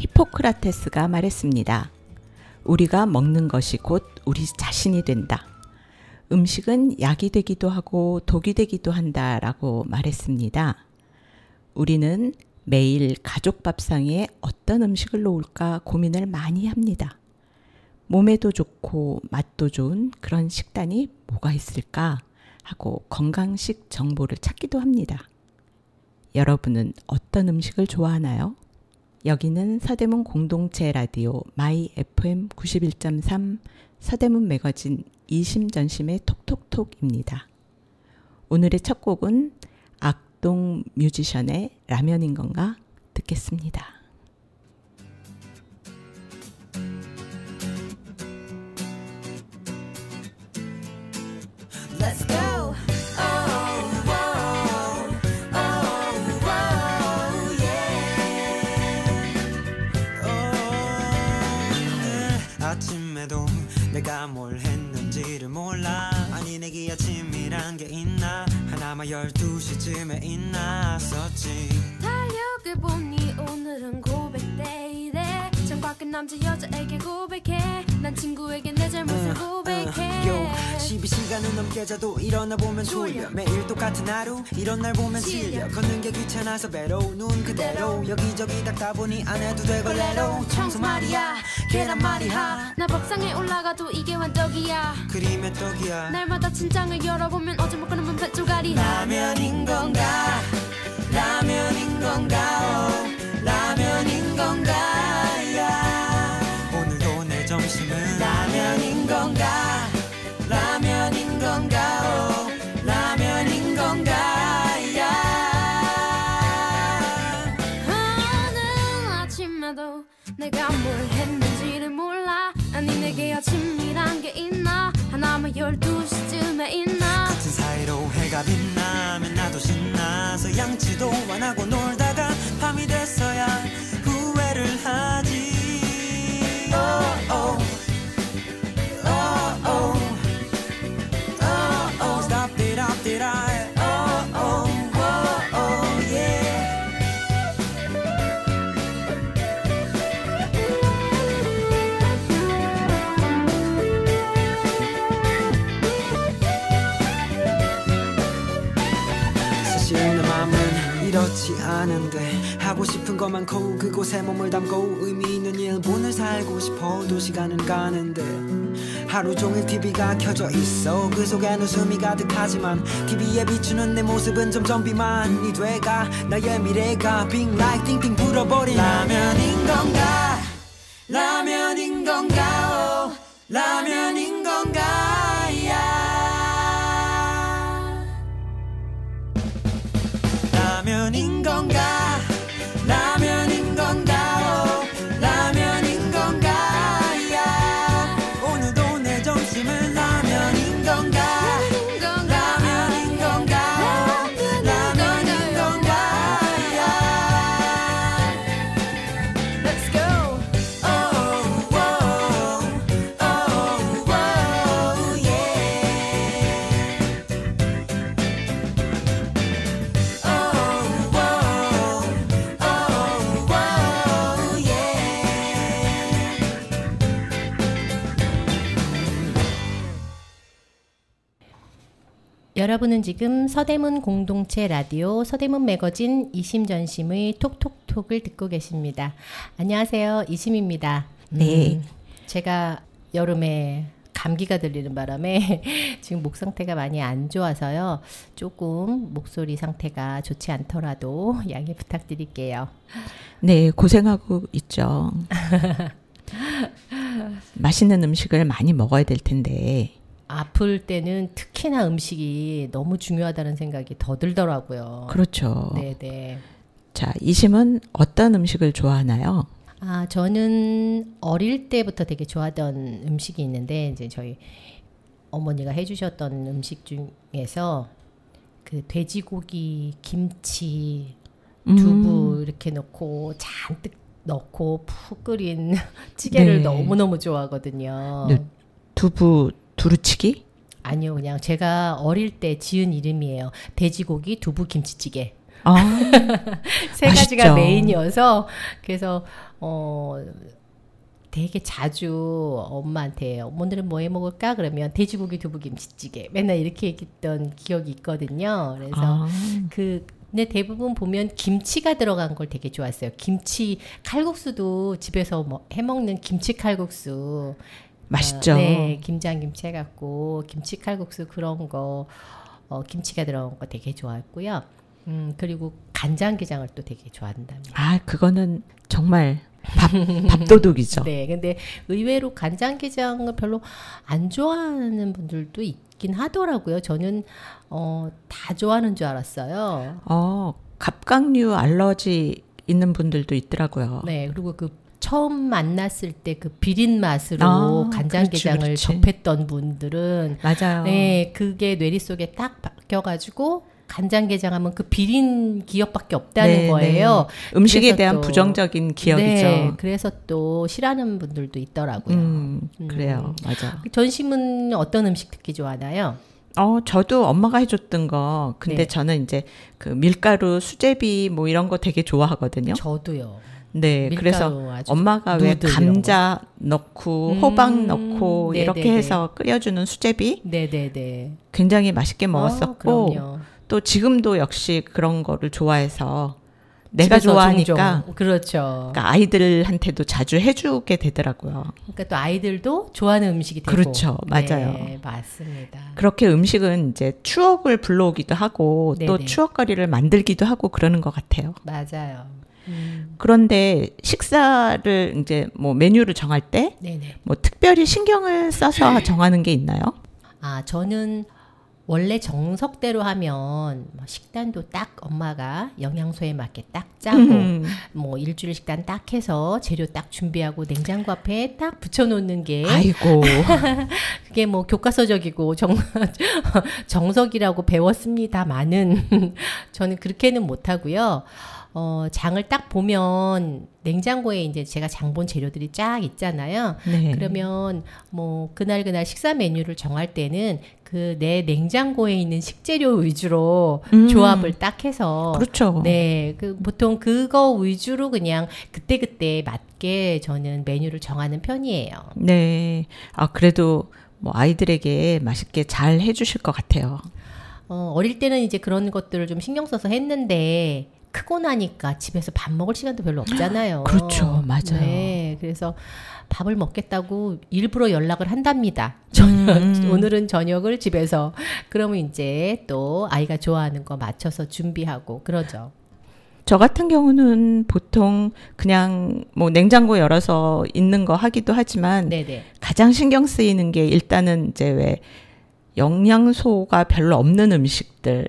히포크라테스가 말했습니다. 우리가 먹는 것이 곧 우리 자신이 된다. 음식은 약이 되기도 하고 독이 되기도 한다라고 말했습니다. 우리는 매일 가족 밥상에 어떤 음식을 놓을까 고민을 많이 합니다. 몸에도 좋고 맛도 좋은 그런 식단이 뭐가 있을까 하고 건강식 정보를 찾기도 합니다. 여러분은 어떤 음식을 좋아하나요? 여기는 서대문 공동체 라디오 마이 FM 91.3 서대문 매거진 이심전심의 톡톡톡입니다. 오늘의 첫 곡은 악동 뮤지션의 라면인 건가 듣겠습니다. Let's go. 아침에도 내가 뭘 했는지를 몰라. 아니 내게 아침이란 게 있나. 하나만 12시쯤에 있나었지. 달력해보니 오늘은 고백데이래. 창밖에 남자 여자에게 고백해. 난 친구에게 내 잘못을 고백해. 12시간은 넘게 자도 일어나 보면 졸려. 매일 똑같은 하루 이런 날 보면 질려. 걷는 게 귀찮아서 배로 눈 그대로 여기저기 닦다 보니 안 해도 돼 걸레로. 청소 말이야 계란 말이야. 나 밥상에 올라가도 이게 환적이야. 그림의 떡이야. 날마다 침장을 열어보면 어제 먹고는 분배 쪼가리. 라면인 건가 라면인 건가 라면인 건가 야. 오늘도 내 점심은 라면인 건가 라면인 건가 라면인 건가 야. 오늘 아침에도 내가 뭘 했는지를 몰라. 아니 내게 아침이란 게 있나. 하나만 12시쯤에 있나. 같은 사이로 해가 빛나면 나도 신나서 양치도 안 하고 놀다가 밤이 됐어야 후회를 하지. oh, oh. Oh, oh. Oh, oh. Stop it, stop it, oh, oh, oh, oh, yeah. 사실 내 맘은 이렇지 않은데 하고 싶은 것 많고 그곳에 몸을 담고 의미 있는 일본을 살고 싶어도 시간은 가는데 하루 종일 TV가 켜져 있어. 그 속엔 웃음이 가득하지만 TV에 비추는 내 모습은 점점 비만이 돼가. 나의 미래가 빙 like 띵띵 불어버린 라면인 건가 라면인 건가 라면인 건가 야. 라면인 건가 라면인 건가 라면인 건가 야. 오늘도 내 점심은 라면인 건가 라면인 건가 라면인 건가 야. Let's go. Oh, oh, oh, oh, yeah. Oh, oh, oh, oh, yeah. 여러분은 지금 서대문 공동체 라디오 서대문 매거진 이심전심의 톡톡톡을 듣고 계십니다. 안녕하세요. 이심입니다. 네. 제가 여름에 감기가 들리는 바람에 지금 목 상태가 많이 안 좋아서요. 조금 목소리 상태가 좋지 않더라도 양해 부탁드릴게요. 네, 고생하고 있죠. 맛있는 음식을 많이 먹어야 될 텐데. 아플 때는 특히나 음식이 너무 중요하다는 생각이 더 들더라고요. 그렇죠. 네네. 자, 이심은 어떤 음식을 좋아하나요? 아, 저는 어릴 때부터 되게 좋아하던 음식이 있는데 이제 저희 어머니가 해주셨던 음식 중에서 그 돼지고기, 김치, 두부 이렇게 넣고 잔뜩 넣고 푹 끓인 찌개를 네. 너무너무 좋아하거든요. 네, 두부 두루치기? 아니요, 그냥 제가 어릴 때 지은 이름이에요. 돼지고기 두부 김치찌개. 아, 세 맛있죠. 가지가 메인이어서 그래서 되게 자주 엄마한테 오늘은 뭐 해 먹을까? 그러면 돼지고기 두부김치찌개 맨날 이렇게 얘기했던 기억이 있거든요. 그래서 아, 근데 대부분 보면 김치가 들어간 걸 되게 좋아했어요. 김치 칼국수도 집에서 뭐 해먹는 김치 칼국수 맛있죠. 네, 김장김치 해갖고 김치 칼국수 그런 거 김치가 들어간 거 되게 좋아했고요. 그리고 간장게장을 또 되게 좋아한답니다. 아, 그거는 정말 밥도둑이죠. 네, 근데 의외로 간장게장을 별로 안 좋아하는 분들도 있긴 하더라고요. 저는 다 좋아하는 줄 알았어요. 갑각류 알러지 있는 분들도 있더라고요. 네, 그리고 그 처음 만났을 때 그 비린 맛으로 간장게장을 그렇지. 접했던 분들은 맞아요. 네, 그게 뇌리 속에 딱 박혀가지고 간장게장 하면 그 비린 기억밖에 없다는 거예요. 음식에 그래서 대한 또, 부정적인 기억이죠. 네, 그래서 또 싫어하는 분들도 있더라고요. 그래요. 맞아. 전심은 어떤 음식 특히 좋아하나요? 저도 엄마가 해줬던 거. 근데 네. 저는 이제 그 밀가루, 수제비 뭐 이런 거 되게 좋아하거든요. 저도요. 네, 그래서 밀가루 아주 엄마가 왜 누들 이런 감자 넣고 호박 넣고 네네네. 이렇게 해서 끓여주는 수제비 네네네. 굉장히 맛있게 먹었었고 그럼요. 또 지금도 역시 그런 거를 좋아해서 내가 집에서 좋아하니까 종종. 그렇죠. 그러니까 아이들한테도 자주 해주게 되더라고요. 그러니까 또 아이들도 좋아하는 음식이 되고. 그렇죠. 맞아요. 네, 맞습니다. 그렇게 음식은 이제 추억을 불러오기도 하고 또 네네. 추억거리를 만들기도 하고 그러는 것 같아요. 맞아요. 그런데 식사를 이제 뭐 메뉴를 정할 때 네네. 뭐 특별히 신경을 써서 정하는 게 있나요? 저는 원래 정석대로 하면 뭐 식단도 딱 엄마가 영양소에 맞게 딱 짜고 뭐 일주일 식단 딱 해서 재료 딱 준비하고 냉장고 앞에 딱 붙여놓는 게 아이고. 그게 뭐 교과서적이고 정석이라고 배웠습니다만은 저는 그렇게는 못하고요. 장을 딱 보면 냉장고에 이제 제가 장 본 재료들이 쫙 있잖아요. 네. 그러면 뭐 그날 식사 메뉴를 정할 때는 그 내 냉장고에 있는 식재료 위주로 조합을 딱 해서 그렇죠. 네, 그 보통 그거 위주로 그냥 그때그때 맞게 저는 메뉴를 정하는 편이에요. 네. 그래도 뭐 아이들에게 맛있게 잘 해주실 것 같아요. 어릴 때는 이제 그런 것들을 좀 신경 써서 했는데 크고 나니까 집에서 밥 먹을 시간도 별로 없잖아요. 그렇죠. 맞아요. 네, 그래서 밥을 먹겠다고 일부러 연락을 한답니다. 오늘은 저녁을 집에서. 그러면 이제 또 아이가 좋아하는 거 맞춰서 준비하고 그러죠. 저 같은 경우는 보통 그냥 뭐 냉장고 열어서 있는 거 하기도 하지만 네네. 가장 신경 쓰이는 게 일단은 이제 왜 영양소가 별로 없는 음식들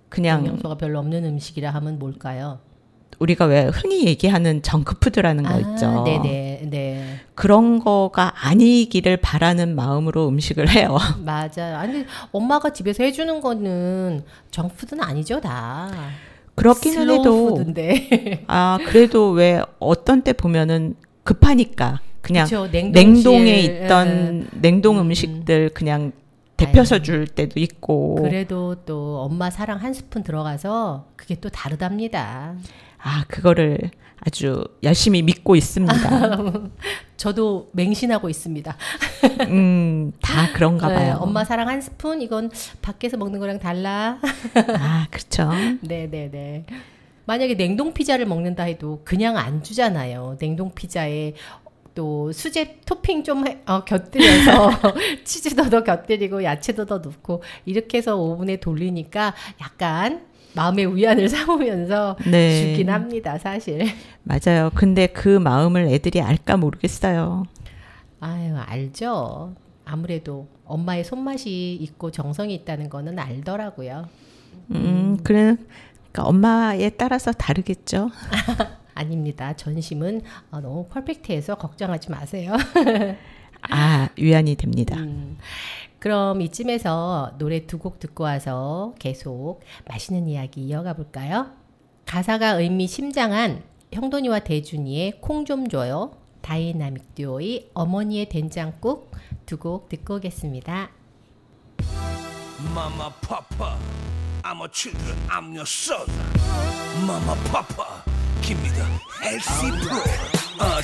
그냥 영양소가 별로 없는 음식이라 하면 뭘까요? 우리가 왜 흔히 얘기하는 정크푸드라는 거 있죠. 네네. 네. 그런 거가 아니기를 바라는 마음으로 음식을 해요. 맞아요. 아니 엄마가 집에서 해주는 거는 정푸드는 아니죠, 다. 그렇기는 해도 푸드인데. 그래도 왜 어떤 때 보면은 급하니까 그냥 그쵸, 냉동에 있던 냉동 음식들 그냥 데펴서 줄 때도 있고. 그래도 또 엄마 사랑 한 스푼 들어가서 그게 또 다르답니다. 그거를 아주 열심히 믿고 있습니다. 저도 맹신하고 있습니다. 다 그런가 봐요. 네, 엄마 사랑 한 스푼 이건 밖에서 먹는 거랑 달라. 그렇죠. 네네네. 만약에 냉동 피자를 먹는다 해도 그냥 안 주잖아요. 냉동 피자에 또 수제 토핑 좀 곁들여서 치즈도 더 곁들이고 야채도 더 넣고 이렇게 해서 오븐에 돌리니까 약간 마음의 위안을 삼으면서 네. 주긴 합니다, 사실. 맞아요. 근데 그 마음을 애들이 알까 모르겠어요. 알죠. 아무래도 엄마의 손맛이 있고 정성이 있다는 거는 알더라고요. 그러니까 엄마에 따라서 다르겠죠. 아닙니다. 전심은 너무 퍼펙트해서 걱정하지 마세요. 위안이 됩니다. 그럼 이쯤에서 노래 두 곡 듣고 와서 계속 맛있는 이야기 이어가 볼까요? 가사가 의미심장한 형돈이와 대준이의 콩 좀 줘요. 다이나믹 듀오의 어머니의 된장국 두 곡 듣고 오겠습니다. Mama, Papa, I'm a children, I'm your son. Mama, papa, give me the LC Pro.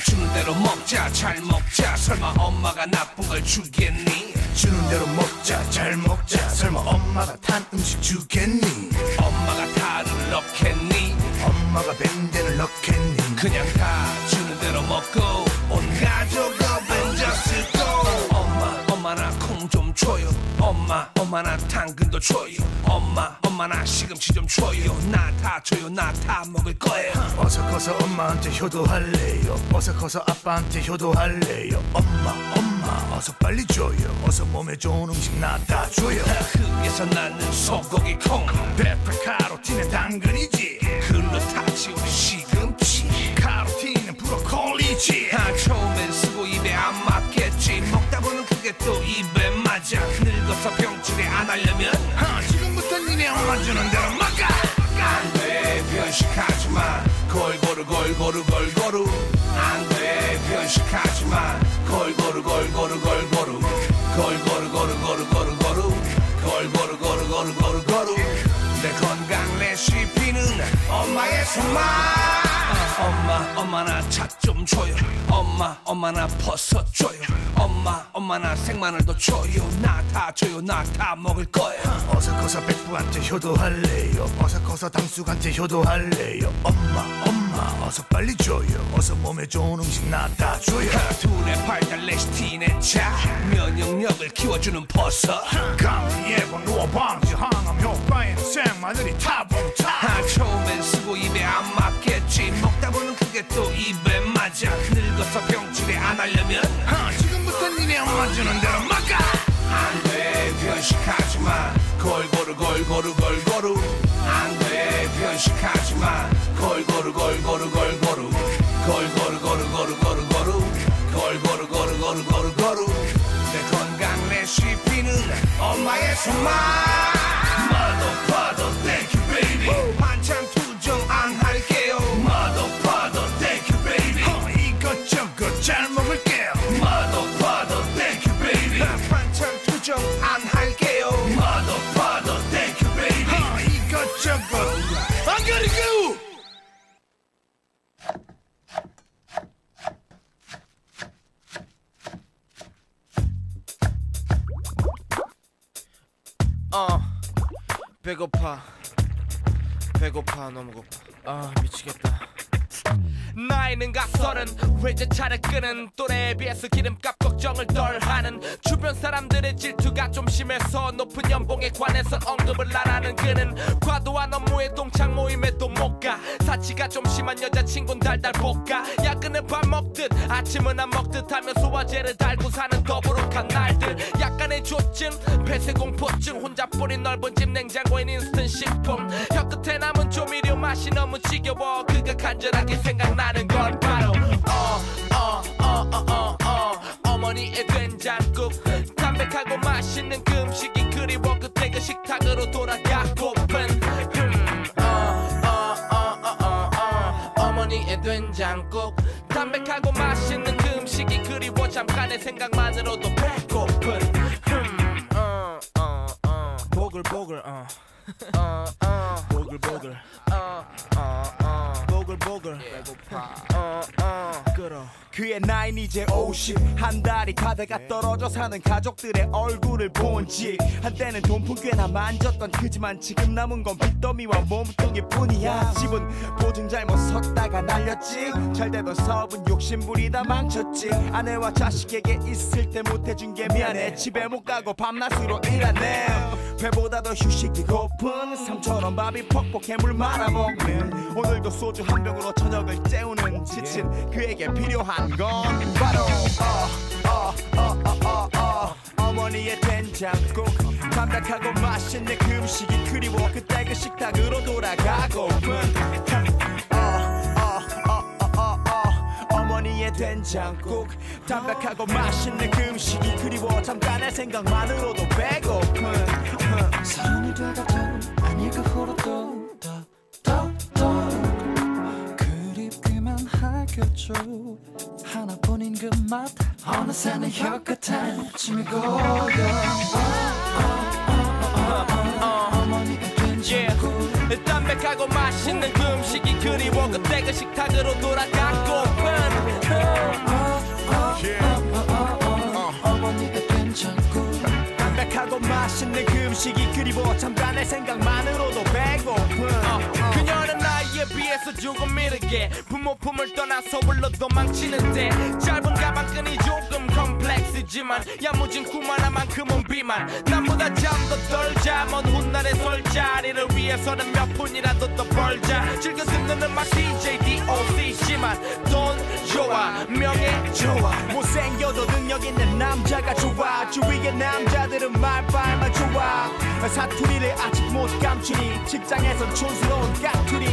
주는 대로 먹자, 잘 먹자. 설마 엄마가 나쁜 걸 주겠니? 주는 대로 먹자, 잘 먹자. 설마 엄마가 탄 음식 주겠니? 엄마가 탈을 넣겠니? 엄마가 밴드를 넣겠니? 그냥 다 주는 대로 먹고 온 가족을 앉았을 거. 엄마 나 콩 좀 줘요. 엄마 나 당근도 줘요. 엄마 나 시금치 좀 줘요. 나 다 줘요. 나 다 먹을 거예요. 어서 커서 엄마한테 효도할래요. 어서 커서 아빠한테 효도할래요. 엄마 어서 빨리 줘요. 어서 몸에 좋은 음식 나 다 줘요. 흙에서 나는 소고기 콩, 베타 카로틴은 당근이지. 글루타치 우리 시금치, 카로틴은 브로콜리지. 처음엔 쓰고 입에 안 맞겠지. 먹다 보면 그게 또 입에 맞아. 늙어서 병치레 안 하려면 지금부터 니네 엄마 주는 대로 먹어. 안돼 변식하지마. 골고루 안돼 변식하지마. 골고루 내 건강 레시피는 엄마의 손맛. 엄마 나 잣 좀 줘요. 엄마 나 버섯 줘요. 엄마 나 생마늘도 줘요. 나 다 줘요. 나 다 먹을 거예요. 어서 커서 백부한테 효도할래요. 어서 커서 당숙한테 효도할래요. 엄마 어서 빨리 줘요. 어서 몸에 좋은 음식 나 다 줘요. 둘의 발달 레시틴의 차, 면역력을 키워주는 버섯. 감기 예방 노화 방지 항암 효과에는 생마늘이 타봉타. 처음엔 쓰고 입에 안 맞겠지. 먹다 보면 그게 또 입에 맞아. 늙어서 병치레 안 하려면 지금부터 니네 엄마 주는 대로 먹어. 안돼 변식하지마. 골고루 안돼 변식하지마. 골고루 내 건강 레시피는 엄마의 손맛. 마도 파도 thank you baby. 반찬 투정 안 할게요. 마도 파도 thank you baby. 이것저것 잘 먹을게요. 마도 파도 thank you baby. 반찬 투정 안 할게요. 마도 파도 thank you baby. 이것저것 안 가리고. 배고파 너무 고파. 미치겠다. 나이는 각설은 외제차를 끄는 또래에 비해서 기름값 걱정을 덜하는 주변 사람들의 질투가 좀 심해서 높은 연봉에 관해서 언급을 안 하는 그는 과도한 업무에 동창 모임에도 못 가. 사치가 좀 심한 여자친구는 달달 볶아. 야근은 밥 먹듯 아침은 안 먹듯 하며 소화제를 달고 사는 더부룩한 날들. 약간의 조증 폐쇄공포증 혼자 뿌린 넓은 집 냉장고엔 인스턴트 식품. 혀끝에 남은 조미료 맛이 너무 지겨워. 그가 간절하게 생각나는 건 바로 어머니의 된장국. 담백하고 맛있는 그 음식이 그리워. 그때 그 식탁으로 돌아가고픈 어머니의 된장국. 담백하고 맛있는 그 음식이 그리워. 잠깐의 생각만으로도 배고픈 보글보글 보글보글 보글보글 배고파 끌어. 그의 나이는 이제 50. 한 달이 가다가 떨어져 사는 가족들의 얼굴을 본 지. 한때는 돈푼 꽤나 만졌던 그지만 지금 남은 건 빚더미와 몸뚱이 뿐이야. 집은 보증 잘못 섰다가 날렸지. 잘되던 사업은 욕심부리다 망쳤지. 아내와 자식에게 있을 때 못해준 게 미안해. 집에 못 가고 밤낮으로 일하네. 배보다 더 휴식이 고픈 삶처럼 밥이 퍽퍽해 물 말아먹는. 오늘도 소주 한 병으로 저녁을 때우는 지친 그에게 필요한 건 바로 어머니의 된장국. 담백하고 맛있는 그 음식이 그리워. 그때 그 식탁으로 돌아가고픈 어머니의 된장국. 담백하고 맛있는 그 음식이 그리워. 잠깐의 생각만으로도 배고픈 사랑이 되어도 아니 그 후로도 그립기만 하겠죠. 하나뿐인 그 맛 어느새 내 혀끝에 침이 고여. 어머니의 된장국. 담백하고 맛있는 그 음식이 그리워 그때 그 식탁으로 돌아가고픈 담백하고 맛있는 그 음식이 그리워 잠깐의 생각만으로도 배고픈 그녀는 나이에 비해서 조금 이르게 부모품을 떠나 서울로 도망치는데 짧은 가방끈이 조금 컴플렉스지만 야무진 꿈 하나만큼은 비만 남보다 잠도 덜 자 먼 훗날의 술자리를 위해서는 몇 푼이라도 더 벌자 즐겨 듣는 음악 DJ DOC지만 돈 좋아 명예 좋아 못생겨도 능력 있는 남자가 좋아 주위의 남자들은 말빨만 좋아 사투리를 아직 못 감추니 직장에선 촌스러운 까투리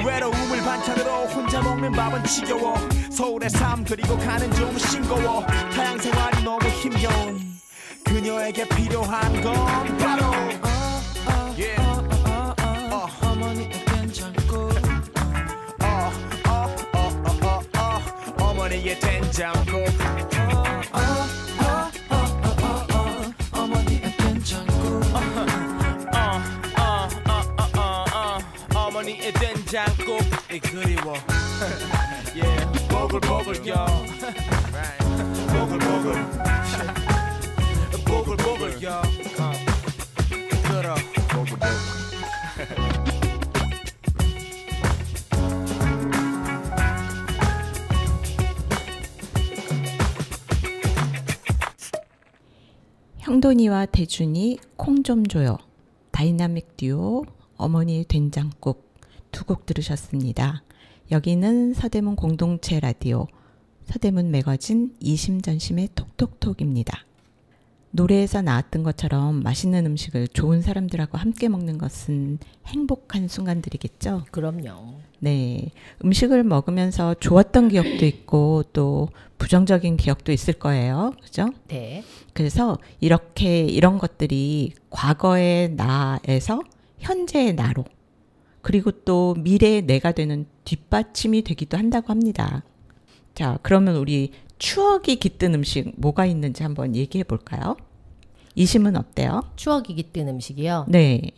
외로움을 반찬으로 혼자 먹는 밥은 지겨워 서울의 삶 그리고 가는 좀 싱거워 타양 생활이 너무 힘겨운 그녀에게 필요한 건 바로 어머니의 된장국 어머니의 된장국 어머니의 된장국 어머니의 된장국 이 그리워 yeah 보글보글 yo 보글보글 보글보글 yo 들어 보글보글 형돈이와 대준이 콩 좀 줘요. 다이나믹 듀오 어머니의 된장국 두 곡 들으셨습니다. 여기는 서대문 공동체 라디오 서대문 매거진 이심전심의 톡톡톡입니다. 노래에서 나왔던 것처럼 맛있는 음식을 좋은 사람들하고 함께 먹는 것은 행복한 순간들이겠죠? 그럼요. 네. 음식을 먹으면서 좋았던 기억도 있고 또 부정적인 기억도 있을 거예요. 그죠? 네. 그래서 이런 것들이 과거의 나에서 현재의 나로 그리고 또 미래의 내가 되는 뒷받침이 되기도 한다고 합니다. 자, 그러면 우리 추억이 깃든 음식 뭐가 있는지 한번 얘기해 볼까요? 이심은 어때요? 추억이 깃든 음식이요? 네.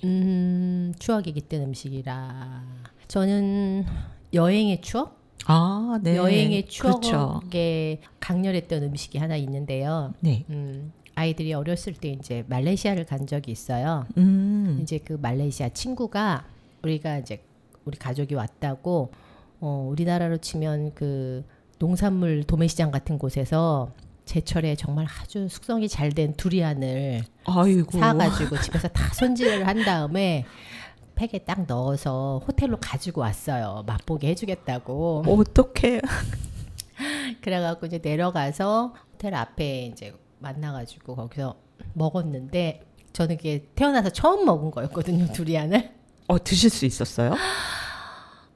추억이 깃든 음식이라. 저는 여행의 추억? 아, 네. 여행의 추억에 그렇죠. 강렬했던 음식이 하나 있는데요. 네. 아이들이 어렸을 때 이제 말레이시아를 간 적이 있어요. 이제 그 말레이시아 친구가 우리가 이제 우리 가족이 왔다고 우리나라로 치면 그 농산물 도매시장 같은 곳에서 제철에 정말 아주 숙성이 잘 된 두리안을 아이고. 사가지고 집에서 다 손질을 한 다음에 팩에 딱 넣어서 호텔로 가지고 왔어요. 맛보게 해주겠다고. 어떡해. 그래갖고 이제 내려가서 호텔 앞에 이제 만나가지고 거기서 먹었는데 저는 그게 태어나서 처음 먹은 거였거든요. 두리안을. 드실 수 있었어요?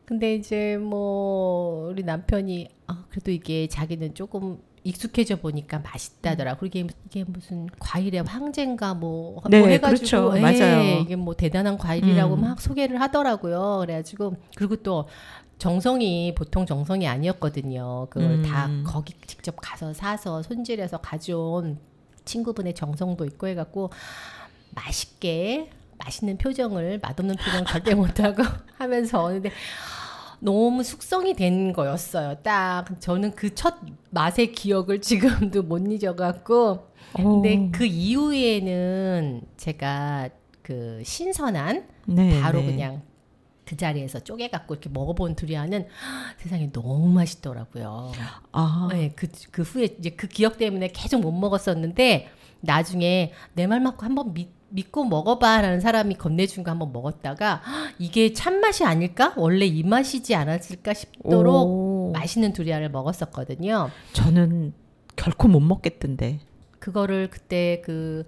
근데 이제 뭐 우리 남편이 그래도 이게 자기는 조금 익숙해져 보니까 맛있다더라. 그리고 이게 무슨 과일의 황제인가 뭐 해가지고 그렇죠. 맞아요. 이게 뭐 대단한 과일이라고 막 소개를 하더라고요. 그래가지고 그리고 또 정성이 보통 정성이 아니었거든요. 그걸 다 거기 직접 가서 사서 손질해서 가져온 친구분의 정성도 있고 해갖고 맛있게 맛있는 표정을 맛없는 표정 절대 못하고 하면서 근데 너무 숙성이 된 거였어요. 딱 저는 그 첫 맛의 기억을 지금도 못 잊어갖고 근데 그 이후에는 제가 그 신선한 바로 그냥 그 자리에서 쪼개갖고 이렇게 먹어본 두리안은 세상에 너무 맛있더라고요. 네, 그 후에 이제 그 기억 때문에 계속 못 먹었었는데 나중에 내 말 맞고 한번 믿고 먹어봐 라는 사람이 건네준 거 한번 먹었다가 이게 참맛이 아닐까? 원래 이 맛이지 않았을까 싶도록 맛있는 두리안을 먹었었거든요. 저는 결코 못 먹겠던데. 그거를 그때 그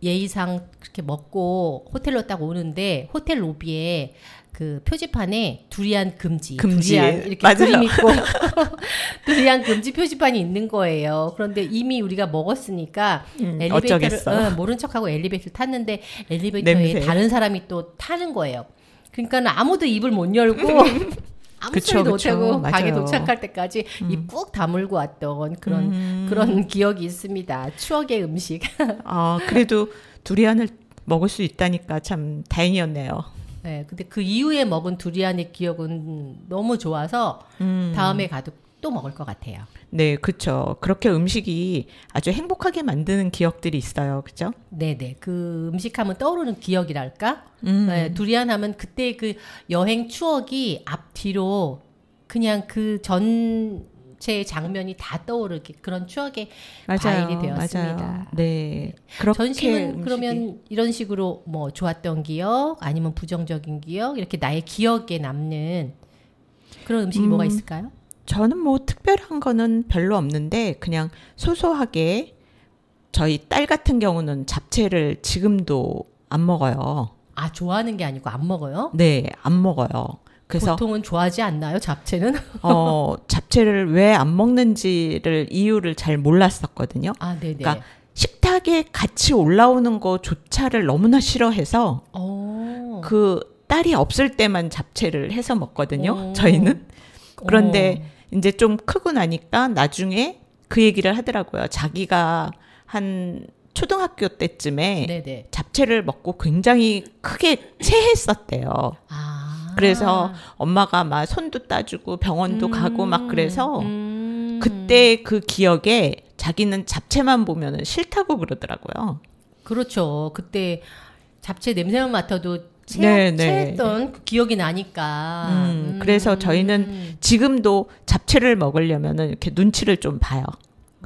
예의상 그렇게 먹고 호텔로 딱 오는데 호텔 로비에 그 표지판에 두리안 금지. 두리안 이렇게 맞아요. 그림 있고 두리안 금지 표지판이 있는 거예요. 그런데 이미 우리가 먹었으니까 엘리베이터를 모른 척하고 엘리베이터를 탔는데 엘리베이터에 냄새. 다른 사람이 또 타는 거예요. 그러니까 아무도 입을 못 열고 아무 소리도 못하고 가게 도착할 때까지 입 꾹 다물고 왔던 그런 기억이 있습니다. 추억의 음식. 그래도 두리안을 먹을 수 있다니까 참 다행이었네요. 네, 근데 그 이후에 먹은 두리안의 기억은 너무 좋아서 다음에 가도 또 먹을 것 같아요. 네, 그렇죠. 그렇게 음식이 아주 행복하게 만드는 기억들이 있어요. 그렇죠? 네네. 그 음식하면 떠오르는 기억이랄까? 네, 두리안 하면 그때 그 여행 추억이 앞뒤로 그냥 그 전체 장면이 다 떠오르게 그런 추억의 과일이 되었습니다. 맞아요. 네. 그렇게 전심은 음식이... 그러면 이런 식으로 뭐 좋았던 기억 아니면 부정적인 기억 이렇게 나의 기억에 남는 그런 음식이 뭐가 있을까요? 저는 뭐 특별한 거는 별로 없는데 그냥 소소하게 저희 딸 같은 경우는 잡채를 지금도 안 먹어요. 아, 좋아하는 게 아니고 안 먹어요? 네, 안 먹어요. 그래서 보통은 좋아하지 않나요, 잡채는? 잡채를 왜 안 먹는지를 이유를 잘 몰랐었거든요. 아, 네네. 그러니까 식탁에 같이 올라오는 거조차를 너무나 싫어해서 그 딸이 없을 때만 잡채를 해서 먹거든요. 저희는. 그런데 이제 좀 크고 나니까 나중에 그 얘기를 하더라고요. 자기가 한 초등학교 때쯤에 네네. 잡채를 먹고 굉장히 크게 체했었대요. 그래서 엄마가 막 손도 따주고 병원도 가고 막 그래서 그때 그 기억에 자기는 잡채만 보면은 싫다고 그러더라고요. 그렇죠. 그때 잡채 냄새만 맡아도 네네. 체했던 그 기억이 나니까. 그래서 저희는 지금도 잡채를 먹으려면은 이렇게 눈치를 좀 봐요.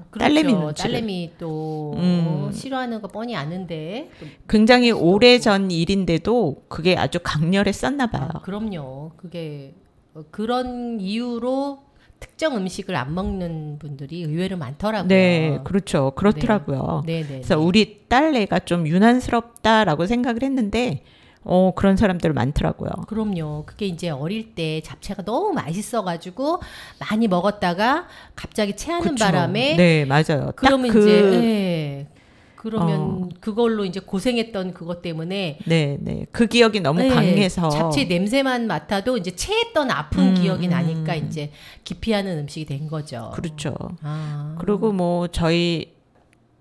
그렇죠. 딸내미 눈치를. 딸내미 또 싫어하는 거 뻔히 아는데. 굉장히 오래전 일인데도 그게 아주 강렬했었나 봐요. 그럼요. 그게 그런 이유로 특정 음식을 안 먹는 분들이 의외로 많더라고요. 네, 그렇죠. 그렇더라고요. 네. 그래서 우리 딸애가 좀 유난스럽다라고 생각을 했는데 그런 사람들 많더라고요. 그럼요. 그게 이제 어릴 때 잡채가 너무 맛있어가지고 많이 먹었다가 갑자기 체하는 그쵸. 바람에. 네, 맞아요. 그러면 딱 이제 네. 그러면 그걸로 이제 고생했던 그것 때문에. 네. 그 기억이 너무 강해서. 잡채 냄새만 맡아도 이제 체했던 아픈 기억이 나니까 이제 기피하는 음식이 된 거죠. 그렇죠. 그리고 뭐 저희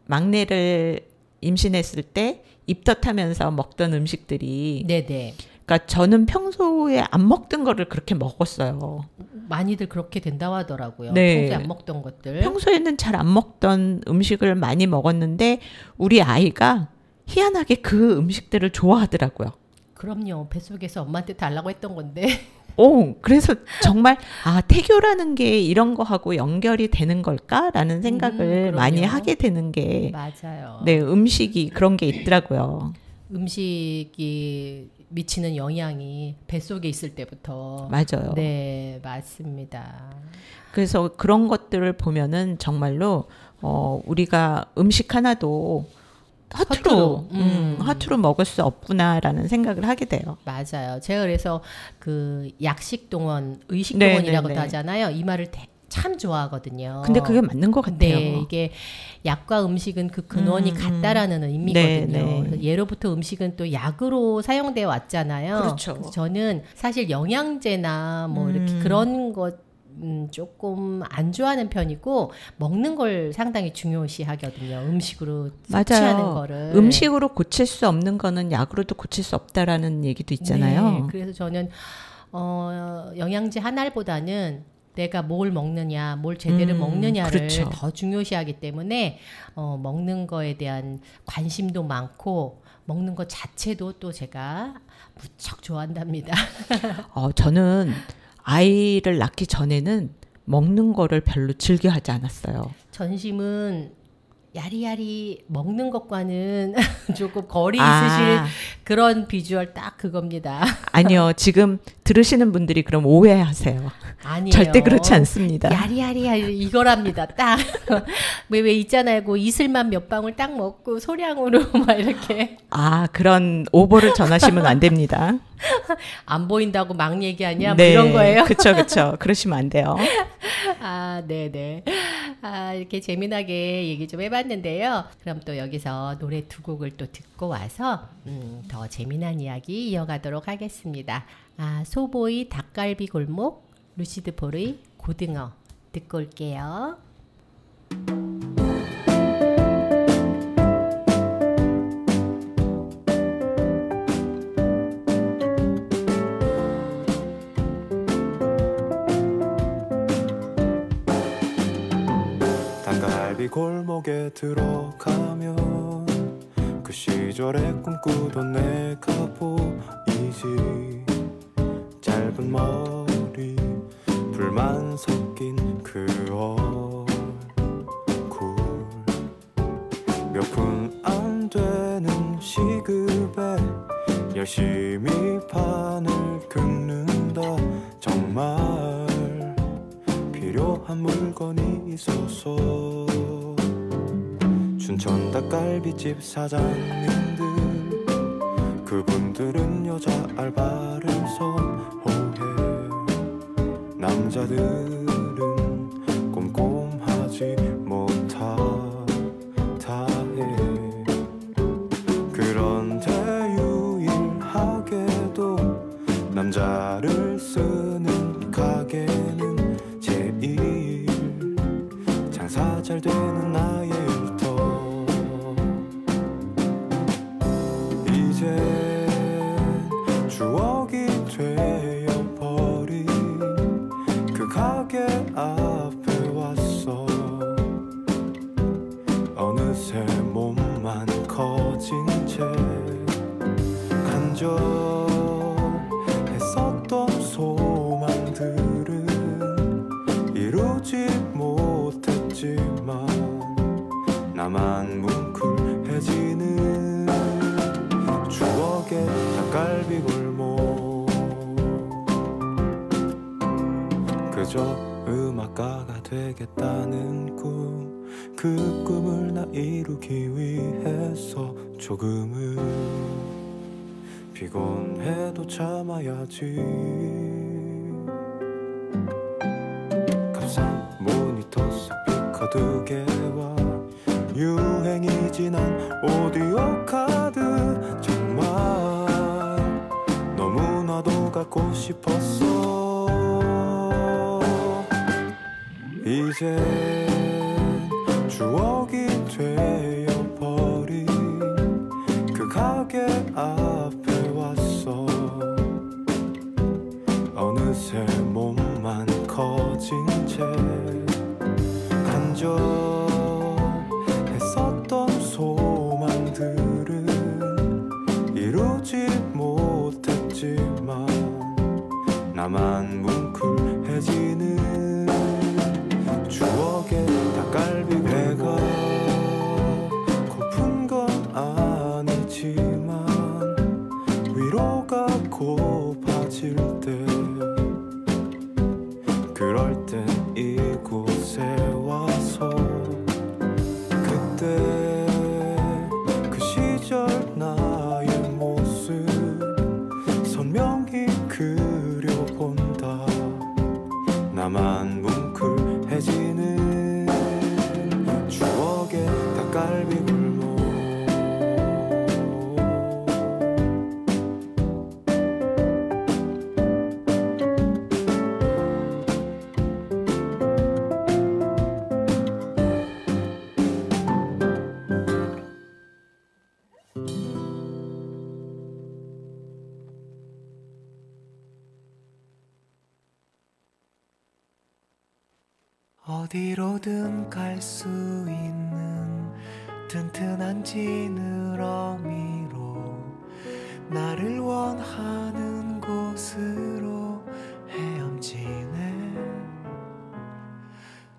막내를 임신했을 때 입덧하면서 먹던 음식들이 네네. 그러니까 저는 평소에 안 먹던 거를 그렇게 먹었어요. 많이들 그렇게 된다고 하더라고요. 네. 평소에 안 먹던 것들. 평소에는 잘 안 먹던 음식을 많이 먹었는데 우리 아이가 희한하게 그 음식들을 좋아하더라고요. 그럼요. 뱃속에서 엄마한테 달라고 했던 건데. 그래서 정말 태교라는 게 이런 거하고 연결이 되는 걸까라는 생각을 많이 하게 되는 게 맞아요. 네, 음식이 그런 게 있더라고요. 음식이 미치는 영향이 뱃속에 있을 때부터 맞아요. 네, 맞습니다. 그래서 그런 것들을 보면은 정말로 우리가 음식 하나도 허투루 먹을 수 없구나라는 생각을 하게 돼요. 맞아요. 제가 그래서 그 약식동원, 의식동원이라고도 하잖아요. 이 말을 참 좋아하거든요. 근데 그게 맞는 것 같아요. 네, 이게 약과 음식은 그 근원이 같다라는 의미거든요. 그래서 예로부터 음식은 또 약으로 사용되어 왔잖아요. 그렇죠. 그래서 저는 사실 영양제나 뭐 이렇게 그런 것 조금 안 좋아하는 편이고 먹는 걸 상당히 중요시하거든요. 음식으로 섭취하는 거를. 음식으로 고칠 수 없는 거는 약으로도 고칠 수 없다라는 얘기도 있잖아요. 네, 그래서 저는 영양제 한 알보다는 내가 뭘 먹느냐, 뭘 제대로 먹느냐를 그렇죠. 더 중요시하기 때문에 먹는 거에 대한 관심도 많고 먹는 것 자체도 또 제가 무척 좋아한답니다. 저는 아이를 낳기 전에는 먹는 거를 별로 즐겨하지 않았어요. 전심은 야리야리 먹는 것과는 조금 거리 있으실 그런 비주얼 딱 그겁니다. 아니요. 지금 들으시는 분들이 그럼 오해하세요. 아니에요. 절대 그렇지 않습니다. 야리야리 이거랍니다. 딱. 왜 있잖아요. 그 이슬만 몇 방울 딱 먹고 소량으로 막 이렇게. 그런 오보를 전하시면 안 됩니다. 안 보인다고 막 얘기하냐? 뭐 이런 거예요. 그쵸. 그러시면 안 돼요. 네네. 이렇게 재미나게 얘기 좀 해봤는데요. 그럼 또 여기서 노래 두 곡을 또 듣고 와서 더 재미난 이야기 이어가도록 하겠습니다. 소보이 닭갈비 골목, 루시드 폴의 고등어 듣고 올게요. 닭갈비 골목에 들어가면 그 시절에 꿈꾸던 내가 보이지. 짧은 머리 불만 섞인 그 얼굴, 몇 푼 안 되는 시급에 열심히 판을 긁는다. 정말 필요한 물건이 있어서. 춘천 닭갈비집 사장님들, 그분들은 여자 알바를 선호해. 남자들은 꼼꼼하지 못하다 해. 그런데 유일하게도 남자를 쓰는 가게는 제일 장사 잘 되는 나의 일터. 이제 추억이 되어버린 그 가게 앞에 왔어. 어느새 몸만 커진 채 간절했었던 소망들은 이루지 못했지만 나만 뭉클해지는 추억의 닭갈비 골목. 그저 음악가가 되겠다는 꿈, 그 꿈을 나 이루기 위해서 조금은 피곤해도 참아야지. 값싼 모니터 스피커 2개와 유행이 지난 오디오 카드, 정말 너무나도 갖고 싶었어. 이제 추억이 되어버린 그 가게 앞에 왔어. 어느새 몸만 커진 채 간절했었던 소망들은 이루지 못했지만 나만 뭉클해지는 추억의 닭갈비. 내가 고픈 건 아니지만 위로가 고파질 때, 그럴 땐 이곳에 와서 그때 그 시절 나의 모습 선명히 그려본다. 나만 뭉클해지는 추억의 닭갈비 골목. 어디로든 갈 수 있는 튼튼한 지느러미로 나를 원하는 곳으로 헤엄치네.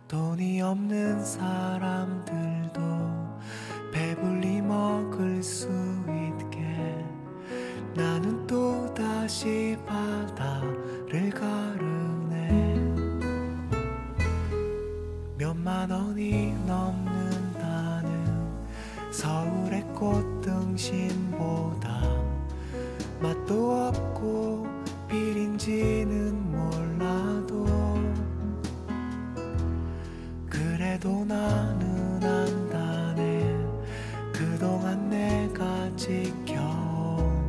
돈이 없는 사람들도 배불리 먹을 수 있게 나는 또다시 바다를 가르네. 몇만 원이 넘는다는 서울의 꽃등심보다 맛도 없고 비린지는 몰라도 그래도 나는 안다네. 그동안 내가 지켜온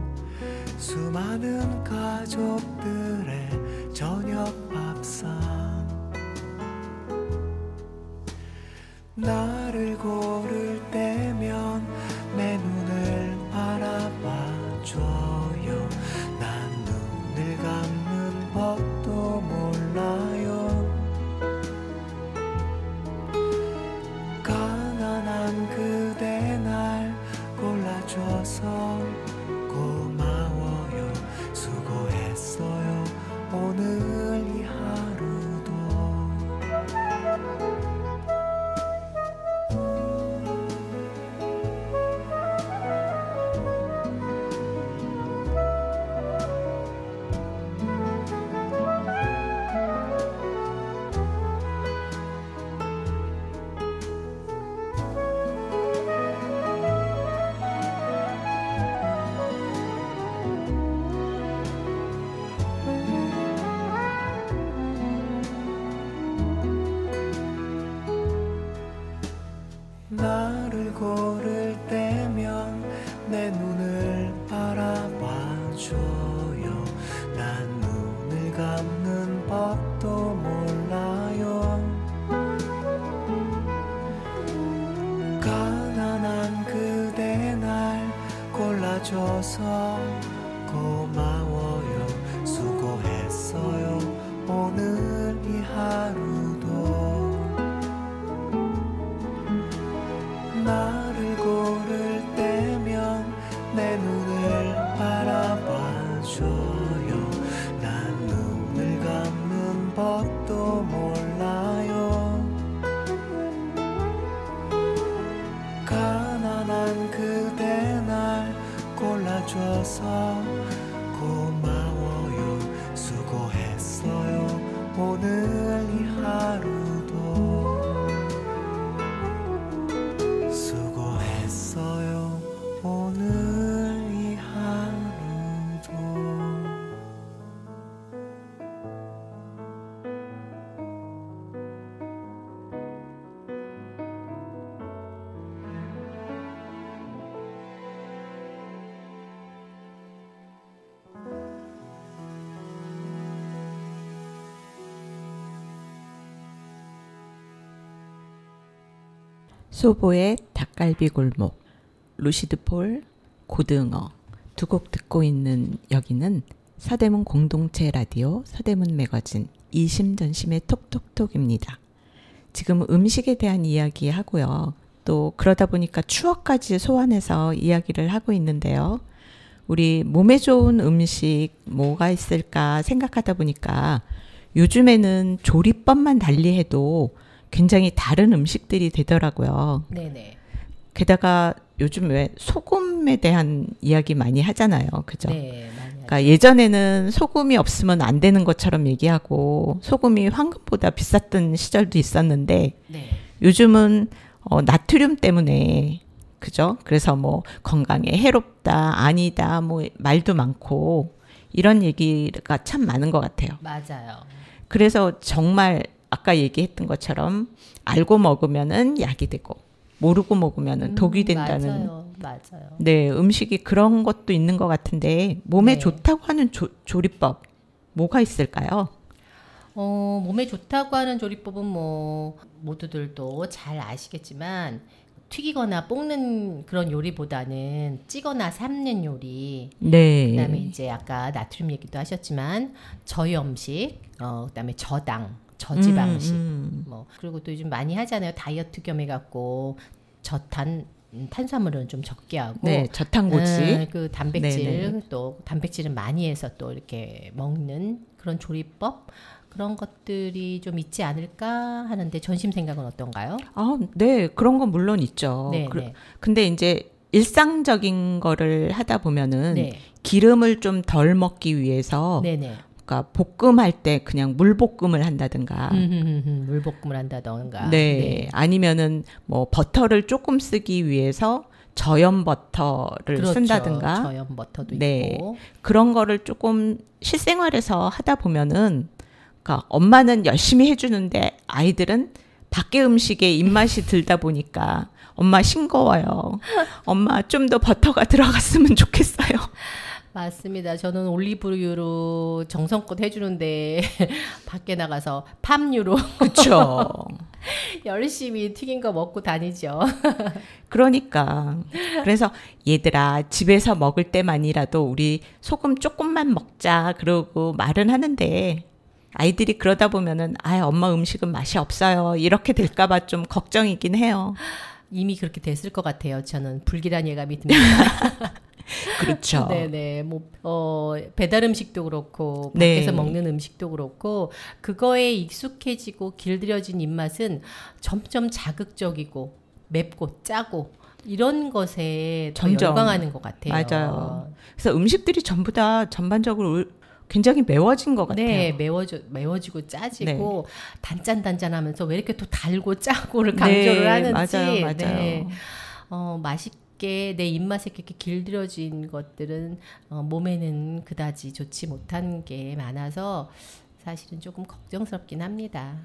수많은 가족들의 저녁 밥상. 나를 고를 때면 내 눈을 바라봐줘요. 난 눈을 감는 법도 몰라요. 소보의 닭갈비 골목, 루시드 폴, 고등어 두 곡 듣고 있는 여기는 서대문 공동체 라디오 서대문 매거진 이심전심의 톡톡톡입니다. 지금 음식에 대한 이야기 하고요. 또 그러다 보니까 추억까지 소환해서 이야기를 하고 있는데요. 우리 몸에 좋은 음식 뭐가 있을까 생각하다 보니까 요즘에는 조리법만 달리해도 굉장히 다른 음식들이 되더라고요. 네네. 게다가 요즘 왜 소금에 대한 이야기 많이 하잖아요. 그죠? 네, 많이 그러니까 예전에는 소금이 없으면 안 되는 것처럼 얘기하고 소금이 황금보다 비쌌던 시절도 있었는데 네. 요즘은 나트륨 때문에 그죠? 그래서 뭐 건강에 해롭다, 아니다, 뭐 말도 많고 이런 얘기가 참 많은 것 같아요. 맞아요. 그래서 정말 아까 얘기했던 것처럼 알고 먹으면은 약이 되고 모르고 먹으면은 독이 된다는. 맞아요. 네, 음식이 그런 것도 있는 것 같은데 몸에 네. 좋다고 하는 조리법 뭐가 있을까요? 몸에 좋다고 하는 조리법은 뭐 모두들도 잘 아시겠지만 튀기거나 볶는 그런 요리보다는 찌거나 삶는 요리. 네. 그다음에 이제 아까 나트륨 얘기도 하셨지만 저염식, 그다음에 저당, 저지방식. 뭐 그리고 또 요즘 많이 하잖아요. 다이어트 겸해 갖고 탄수화물은 좀 적게 하고, 네, 저탄고지. 그 단백질 네네. 또 단백질은 많이 해서 또 이렇게 먹는 그런 조리법 그런 것들이 좀 있지 않을까 하는데 전심 생각은 어떤가요? 아, 네, 그런 건 물론 있죠. 네, 네. 근데 이제 일상적인 거를 하다 보면은 네. 기름을 좀 덜 먹기 위해서 네네. 그러니까 볶음할 때 그냥 물볶음을 한다든가 물볶음을 한다던가. 네. 아니면은 뭐 버터를 조금 쓰기 위해서 저염 버터를 그렇죠. 쓴다든가 저염 버터도 네. 있고. 그런 거를 조금 실생활에서 하다 보면은 그러니까 엄마는 열심히 해주는데 아이들은 밖에 음식에 입맛이 들다 보니까 엄마 싱거워요. 엄마 좀 더 버터가 들어갔으면 좋겠어요. 맞습니다. 저는 올리브유로 정성껏 해주는데 밖에 나가서 팜유로 그렇죠. 열심히 튀긴 거 먹고 다니죠. 그러니까 그래서 얘들아 집에서 먹을 때만이라도 우리 소금 조금만 먹자 그러고 말은 하는데 아이들이 그러다 보면은 엄마 음식은 맛이 없어요 이렇게 될까 봐 좀 걱정이긴 해요. 이미 그렇게 됐을 것 같아요. 저는 불길한 예감이 듭니다. 그렇죠. 네네. 배달 음식도 그렇고, 밖에서 네. 먹는 음식도 그렇고, 그거에 익숙해지고 길들여진 입맛은 점점 자극적이고, 맵고, 짜고, 이런 것에 더 점점. 열광하는 것 같아요. 맞아요. 그래서 음식들이 전부 다 전반적으로 굉장히 매워진 것 같아요. 네, 매워지고 짜지고 단짠단짠하면서 왜 이렇게 또 달고 짜고를 강조를 네, 하는지. 맞아요. 네. 맛있게 내 입맛에 이렇게 길들여진 것들은 몸에는 그다지 좋지 못한 게 많아서 사실은 조금 걱정스럽긴 합니다.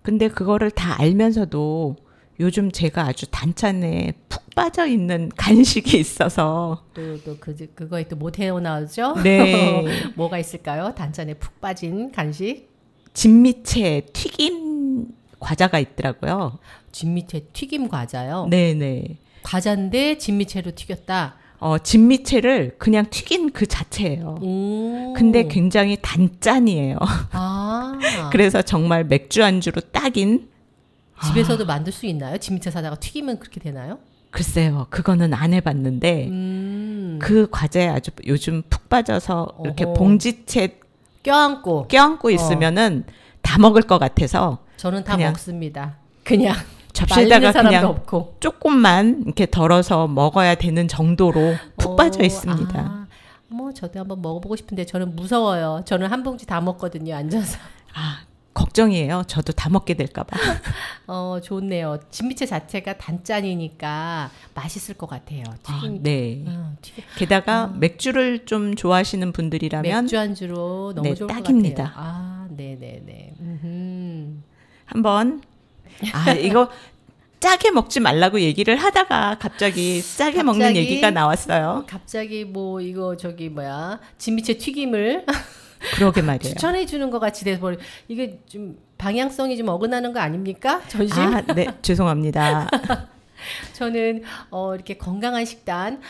근데 그거를 다 알면서도 요즘 제가 아주 단짠에 푹 빠져 있는 간식이 있어서 그거에 또 못 헤어나오죠? 네. 뭐가 있을까요? 단짠에 푹 빠진 간식? 진미채 튀김 과자가 있더라고요. 진미채 튀김 과자요? 네네. 과자인데 진미채로 튀겼다? 진미채를 그냥 튀긴 그 자체예요. 근데 굉장히 단짠이에요. 그래서 정말 맥주 안주로 딱인. 집에서도 만들 수 있나요? 진미채 사다가 튀기면 그렇게 되나요? 글쎄요. 그거는 안 해봤는데 그 과자에 아주 요즘 푹 빠져서 이렇게 봉지채 껴안고 있으면은 다 먹을 것 같아서 저는 다 먹습니다. 그냥 접시에다가 그냥 없고. 조금만 이렇게 덜어서 먹어야 되는 정도로 푹 빠져 있습니다. 저도 한번 먹어보고 싶은데 저는 무서워요. 저는 한 봉지 다 먹거든요. 앉아서. 걱정이에요. 저도 다 먹게 될까 봐. 좋네요. 진미채 자체가 단짠이니까 맛있을 것 같아요. 네. 게다가 맥주를 좀 좋아하시는 분들이라면 맥주 안주로 너무 좋을 딱입니다. 것 같아요. 네네네. 한번 이거 짜게 먹지 말라고 얘기를 하다가 갑자기 짜게 먹는 얘기가 나왔어요. 갑자기 진미채 튀김을 그러게 말이에요. 추천해 주는 것 같이 돼서 이게 좀 방향성이 좀 어긋나는 거 아닙니까? 전심? 네, 죄송합니다. 저는 이렇게 건강한 식단,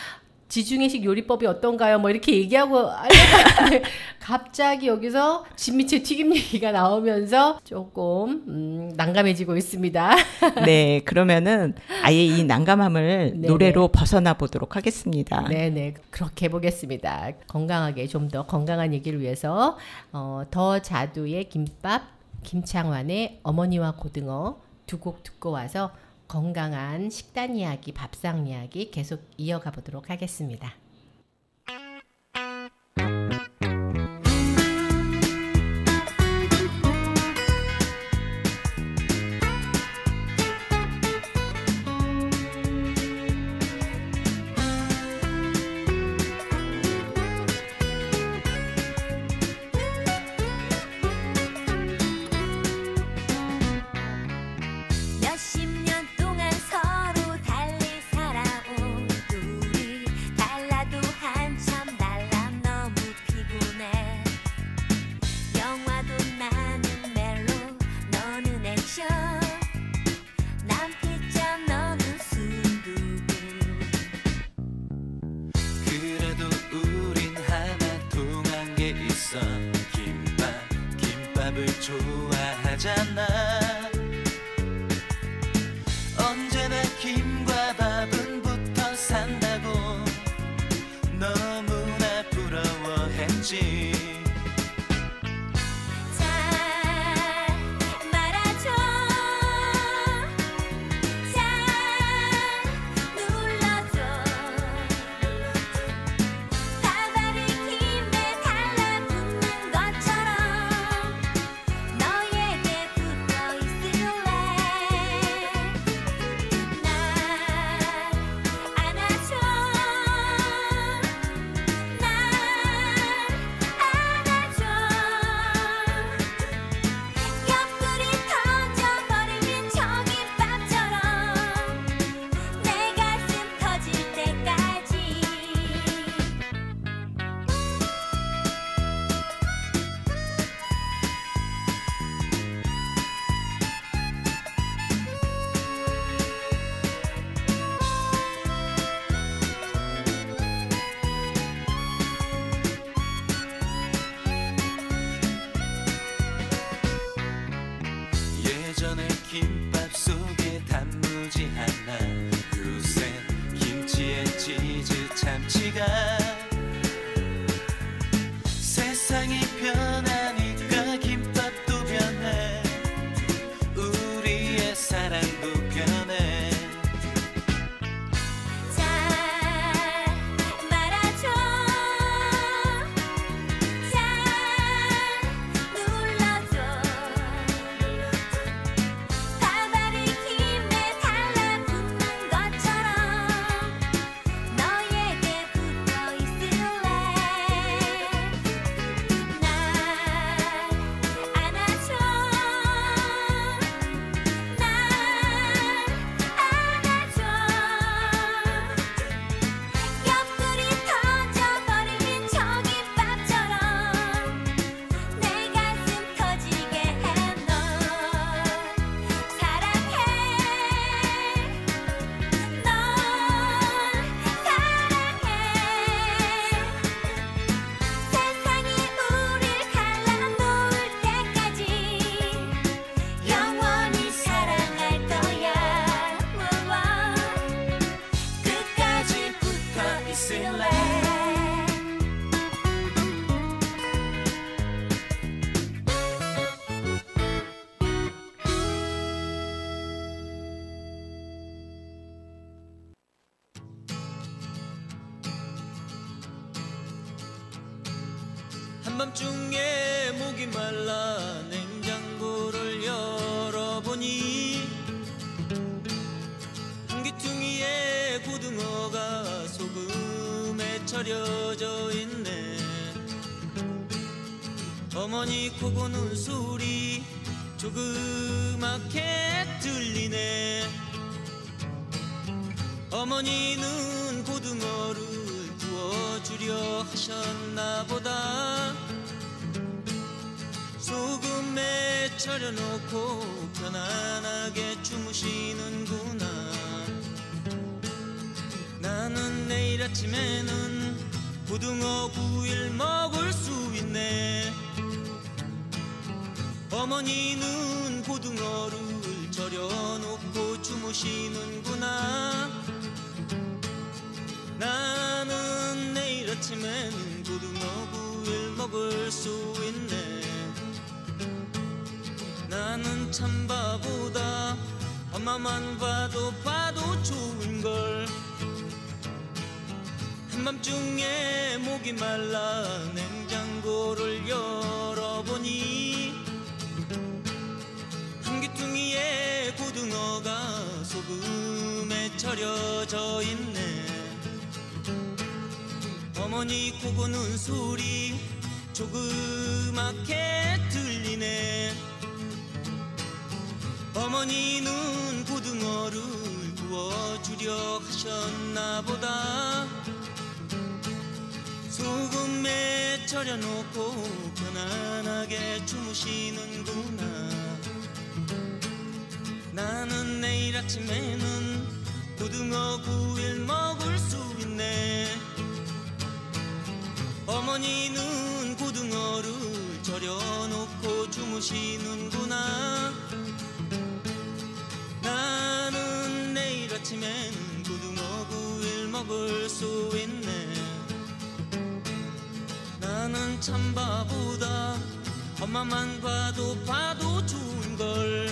지중해식 요리법이 어떤가요? 뭐 이렇게 얘기하고 알려봤는데 갑자기 여기서 진미채 튀김 얘기가 나오면서 조금 난감해지고 있습니다. 네, 그러면은 아예 이 난감함을 네네. 노래로 벗어나 보도록 하겠습니다. 네네, 그렇게 해보겠습니다. 건강하게 좀 더 건강한 얘기를 위해서 더 자두의 김밥, 김창완의 어머니와 고등어 두 곡 듣고 와서 건강한 식단 이야기, 밥상 이야기 계속 이어가 보도록 하겠습니다. 몇십 년 동안 서로 달리 살아온 우리 달라도 한참 달라 너무 피곤해 영화도 나는 멜로 너는 액션 난 피자 너는 순두부 그래도 우린 하나 통한 게 있어 김밥을 좋아하잖아 언제나 김과 밥은 붙어 산다고 너무나 부러워했지 잘 말아줘 잘 눌러줘 밥알이 김에 달라붙는 것처럼 너에게 붙어 있을래 날 안아줘 날 안아줘 옆구리 터져버리는 저 김밥처럼 내 가슴 터질 때까지 예전에 김밥 속에 단무지 하나 요새 김치에 치즈 참치가 세상이 변하니까 김밥도 변해 우리의 사랑도 변해 잘 말아줘 잘 눌러줘 밥알이 김에 달라붙는 것처럼 너에게 붙어 있을래 날 안아줘 날 안아줘 옆구리 터져버리는 저 김밥처럼 내 가슴 터지게 해 널 사랑해 널 사랑해 세상이 우릴 갈라놓을 때까지 영원히 사랑할 거야 끝까지 붙어 있을래 한밤중에 목이 말라 냉장고를 열어보니 한 귀퉁이에 고등어가 소금에 절여져 있네 어머니 코 고는 소리 조그맣게 들리네 어머니는 고등어를 구워주려 하셨나 보다 소금에 절여놓고 편안하게 주무시는구나 나는 내일 아침에는 고등어 구이를 먹을 수 있네. 어머니는 고등어를 절여놓고 주무시는구나. 나는 내일 아침에는 고등어 구이를 먹을 수 있네. 나는 참 바보다. 엄마만 봐도 좋은걸. 한밤중에 목이 말라 냉장고를 열어보니 한 귀퉁이에 고등어가 소금에 절여져 있네. 어머니 코 고는 소리 조그맣게 들리네. 어머니는 고등어를 구워주려 하셨나 보다. 소금에 절여놓고 편안하게 주무시는구나. 나는 내일 아침에는 고등어 구이를 먹을 수 있네. 어머니는 고등어를 절여놓고 주무시는구나. 나는 내일 아침에는 고등어 구이를 먹을 수 있네. 나는 참 바보다. 엄마만 봐도 좋은걸.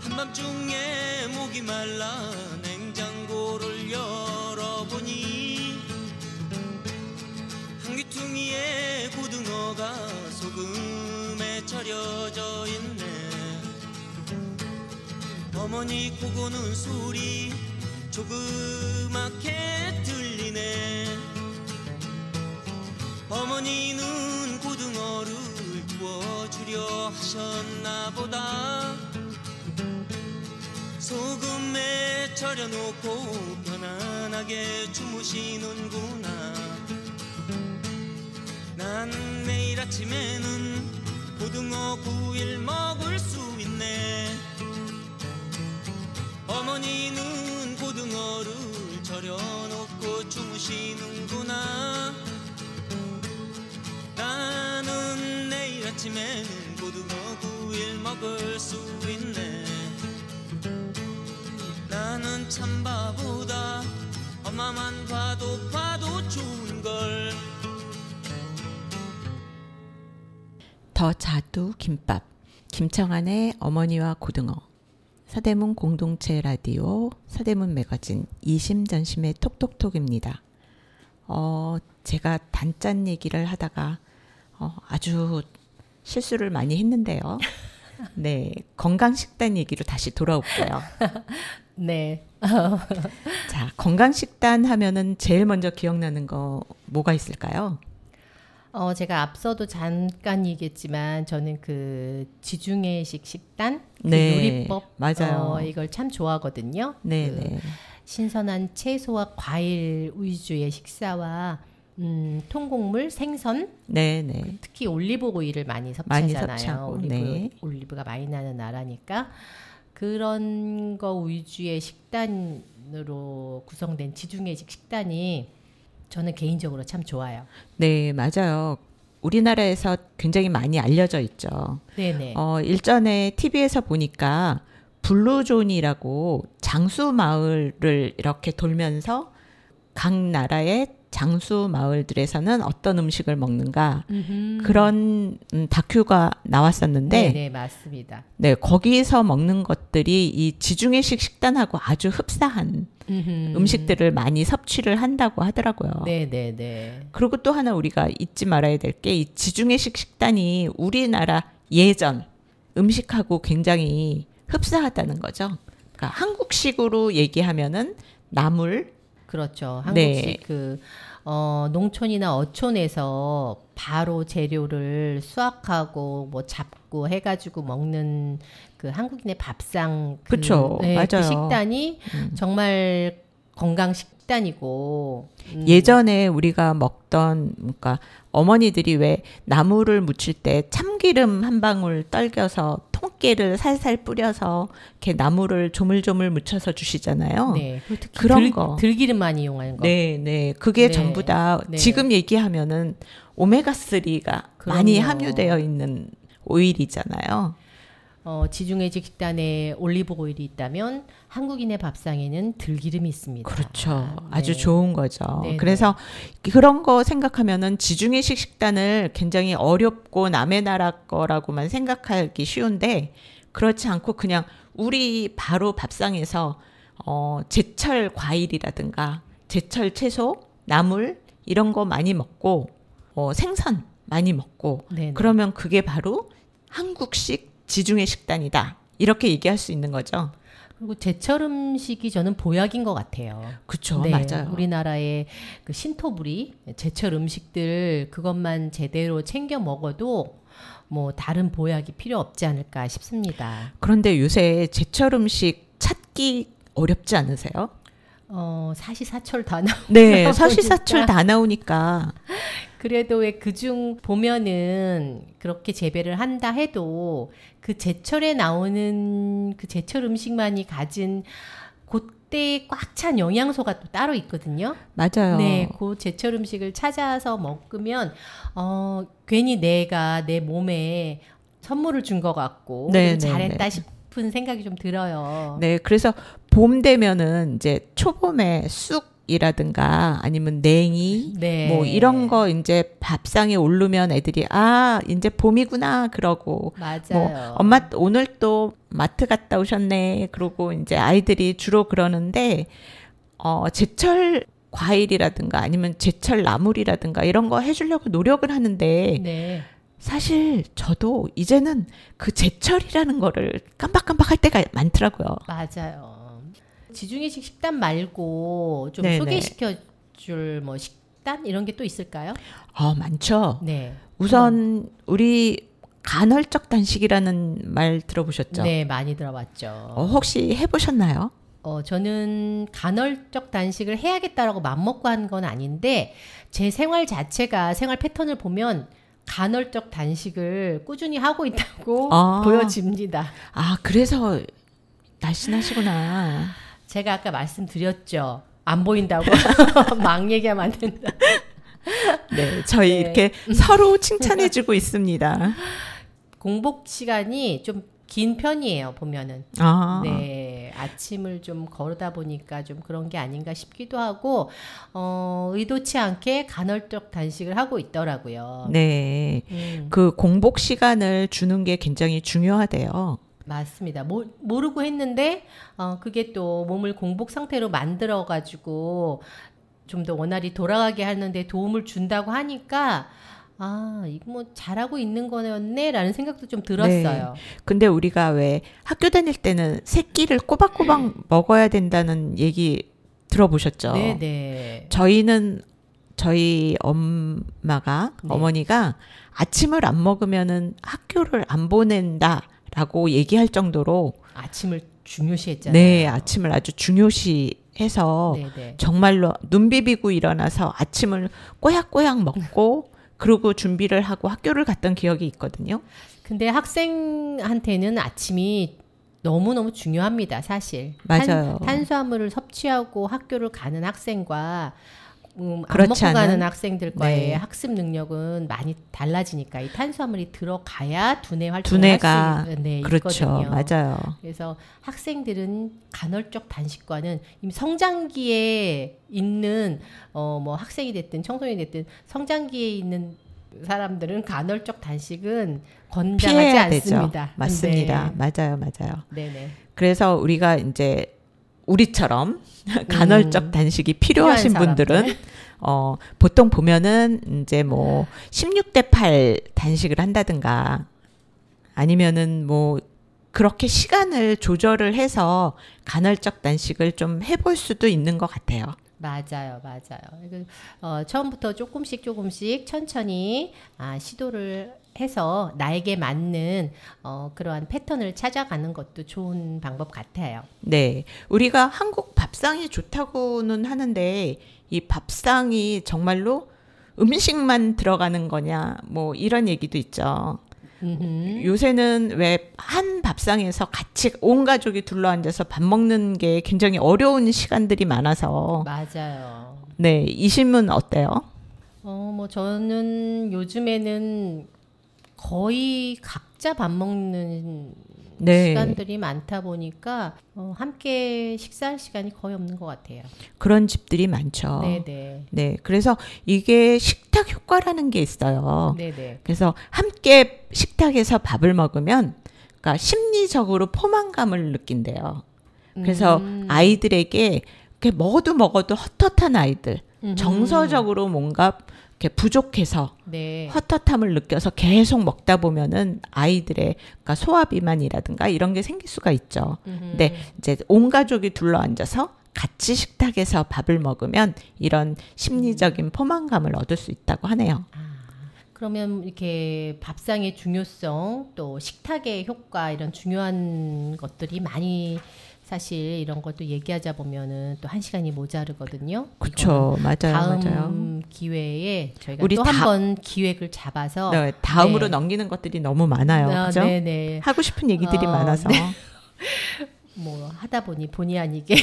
한밤중에 목이 말라 냉장고를 열어보니 한 귀퉁이에 고등어가 소금에 절여져 있네. 어머니 코 고는 소리 조그맣게 들리네. 어머니는 고등어를 구워주려 하셨나 보다. 소금에 절여놓고 편안하게 주무시는구나. 난 내일 아침에는 고등어 구이를 먹을 수 있네. 어머니는 고등어를 절여놓고 주무시는구나. 나는 내일 아침에는 고등어 구이를 먹을 수 있네. 나는 참 바보다. 엄마만 봐도 좋은걸. 더 자두 김밥, 김청한의 어머니와 고등어, 서대문 공동체 라디오, 서대문 매거진, 이심전심의 톡톡톡입니다. 제가 단짠 얘기를 하다가 아주 실수를 많이 했는데요. 네, 건강식단 얘기로 다시 돌아올게요. 네. 자, 건강식단 하면은 제일 먼저 기억나는 거 뭐가 있을까요? 제가 앞서도 잠깐 얘기했지만 저는 그 지중해식 식단, 그 네, 요리법, 맞아요. 이걸 참 좋아하거든요. 네, 그 네. 신선한 채소와 과일 위주의 식사와 통곡물, 생선, 네, 네. 특히 올리브 오일을 많이 많이 섭취하잖아요. 섭취하고, 네. 올리브가 많이 나는 나라니까 그런 거 위주의 식단으로 구성된 지중해식 식단이 저는 개인적으로 참 좋아요. 네, 맞아요. 우리나라에서 굉장히 많이 알려져 있죠. 네네. 일전에 TV에서 보니까 블루존이라고 장수 마을을 이렇게 돌면서 각 나라의 장수 마을들에서는 어떤 음식을 먹는가 그런 다큐가 나왔었는데 네, 맞습니다. 네, 거기서 먹는 것들이 이 지중해식 식단하고 아주 흡사한 음식들을 많이 섭취를 한다고 하더라고요. 네. 그리고 또 하나 우리가 잊지 말아야 될 게 이 지중해식 식단이 우리나라 예전 음식하고 굉장히 흡사하다는 거죠. 그러니까 한국식으로 얘기하면은 나물, 그렇죠. 네. 한국식 농촌이나 어촌에서 바로 재료를 수확하고 뭐 잡고 해가지고 먹는 그 한국인의 밥상 그쵸, 맞아요. 그 식단이 정말 건강 식단이고 예전에 우리가 먹던 그러니까 어머니들이 왜 나물을 무칠 때 참기름 한 방울 떨겨서 꽃게를 살살 뿌려서 이렇게 나물을 조물조물 묻혀서 주시잖아요. 네. 특히 그런 거. 들기름 많이 이용하는 거. 네, 네. 그게 네. 전부 다 네. 지금 얘기하면은 오메가3가 많이 그럼요. 함유되어 있는 오일이잖아요. 지중해식 식단에 올리브 오일이 있다면 한국인의 밥상에는 들기름이 있습니다. 그렇죠. 아주 네. 좋은 거죠. 네네. 그래서 그런 거 생각하면은 지중해식 식단을 굉장히 어렵고 남의 나라 거라고만 생각하기 쉬운데 그렇지 않고 그냥 우리 바로 밥상에서 제철 과일이라든가 제철 채소, 나물 이런 거 많이 먹고 생선 많이 먹고 네네. 그러면 그게 바로 한국식 지중해 식단이다. 이렇게 얘기할 수 있는 거죠. 그리고 제철 음식이 저는 보약인 것 같아요. 그렇죠. 네, 맞아요. 우리나라의 그 신토부리 제철 음식들 그것만 제대로 챙겨 먹어도 뭐 다른 보약이 필요 없지 않을까 싶습니다. 그런데 요새 제철 음식 찾기 어렵지 않으세요? 사시사철 다 나오니까. 네, 사시사철 다 나오니까. 그래도 왜 그중 보면은 그렇게 재배를 한다 해도 그 제철에 나오는 그 제철 음식만이 가진 그때 꽉 찬 영양소가 또 따로 있거든요. 맞아요. 네, 그 제철 음식을 찾아서 먹으면 괜히 내가 내 몸에 선물을 준 것 같고 네, 잘했다 네. 싶은 생각이 좀 들어요. 네, 그래서 봄 되면은 이제 초봄에 쑥이라든가 아니면 냉이 네. 뭐 이런 거 이제 밥상에 오르면 애들이 이제 봄이구나 그러고 맞아요. 뭐 엄마 오늘 또 마트 갔다 오셨네 그러고 이제 아이들이 주로 그러는데 제철 과일이라든가 아니면 제철 나물이라든가 이런 거 해주려고 노력을 하는데 네. 사실 저도 이제는 그 제철이라는 거를 깜빡깜빡할 때가 많더라고요. 맞아요. 지중해식 식단 말고 좀 네네. 소개시켜줄 뭐 식단 이런 게 또 있을까요? 많죠. 네. 우선 우리 간헐적 단식이라는 말 들어보셨죠? 네, 많이 들어봤죠. 혹시 해보셨나요? 저는 간헐적 단식을 해야겠다라고 맘먹고 한 건 아닌데 제 생활 자체가 생활 패턴을 보면 간헐적 단식을 꾸준히 하고 있다고 보여집니다. 그래서 날씬하시구나. 제가 아까 말씀드렸죠. 안 보인다고 막 얘기하면 안 된다. 네, 저희 네. 이렇게 서로 칭찬해주고 있습니다. 공복 시간이 좀 긴 편이에요, 보면은. 네, 아침을 좀 거르다 보니까 좀 그런 게 아닌가 싶기도 하고, 의도치 않게 간헐적 단식을 하고 있더라고요. 네, 그 공복 시간을 주는 게 굉장히 중요하대요. 맞습니다. 모르고 했는데, 그게 또 몸을 공복 상태로 만들어가지고, 좀 더 원활히 돌아가게 하는데 도움을 준다고 하니까, 이거 뭐 잘하고 있는 거였네 라는 생각도 좀 들었어요. 네. 근데 우리가 왜 학교 다닐 때는 세 끼를 꼬박꼬박 먹어야 된다는 얘기 들어보셨죠? 네네. 저희 엄마가, 네. 어머니가 아침을 안 먹으면은 학교를 안 보낸다라고 얘기할 정도로 아침을 중요시했잖아요. 네, 아침을 아주 중요시해서 네네. 정말로 눈 비비고 일어나서 아침을 꼬약꼬약 먹고 그리고 준비를 하고 학교를 갔던 기억이 있거든요. 근데 학생한테는 아침이 너무너무 중요합니다, 사실. 맞아요. 탄수화물을 섭취하고 학교를 가는 학생과 안 그렇지 먹고 가는 않은? 학생들과의 네. 학습 능력은 많이 달라지니까 이 탄수화물이 들어가야 두뇌 활동을 두뇌가 할 수 그렇죠. 있거든요. 맞아요. 그래서 학생들은 간헐적 단식과는 이미 성장기에 있는 뭐 학생이 됐든 청소년이 됐든 성장기에 있는 사람들은 간헐적 단식은 권장하지 피해야 않습니다. 되죠. 맞습니다. 네. 맞아요. 네네. 그래서 우리가 이제 우리처럼 간헐적 단식이 필요하신 필요한 분들은 사람들. 보통 보면은 이제 뭐 16대 8 단식을 한다든가 아니면은 뭐 그렇게 시간을 조절을 해서 간헐적 단식을 좀 해볼 수도 있는 것 같아요. 맞아요. 처음부터 조금씩 천천히 시도를 해서 나에게 맞는 그러한 패턴을 찾아가는 것도 좋은 방법 같아요. 네. 우리가 한국 밥상이 좋다고는 하는데 이 밥상이 정말로 음식만 들어가는 거냐 뭐 이런 얘기도 있죠. 요새는 왜 한 밥상에서 같이 온 가족이 둘러앉아서 밥 먹는 게 굉장히 어려운 시간들이 많아서. 맞아요. 네, 이심은 어때요? 뭐 저는 요즘에는 거의 각자 밥 먹는 네. 시간들이 많다 보니까 함께 식사할 시간이 거의 없는 것 같아요. 그런 집들이 많죠. 네네. 네, 그래서 이게 식탁 효과라는 게 있어요. 네네. 그래서 함께 식탁에서 밥을 먹으면, 그러니까 심리적으로 포만감을 느낀대요. 그래서 아이들에게 이렇게 먹어도 헛헛한 아이들, 정서적으로 뭔가 이렇게 부족해서 네. 헛헛함을 느껴서 계속 먹다 보면은 아이들의 그러니까 소화비만이라든가 이런 게 생길 수가 있죠. 근데 이제 온 가족이 둘러앉아서 같이 식탁에서 밥을 먹으면 이런 심리적인 포만감을 얻을 수 있다고 하네요. 그러면 이렇게 밥상의 중요성, 또 식탁의 효과 이런 중요한 것들이 많이 사실 이런 것도 얘기하자 보면은 또 1시간이 모자르거든요. 그렇죠. 맞아요. 다음 맞아요. 기회에 저희가 우리 또 한 번 기획을 잡아서 네, 다음으로 네. 넘기는 것들이 너무 많아요. 그죠? 네네. 하고 싶은 얘기들이 많아서. 네. 뭐 하다 보니 본의 아니게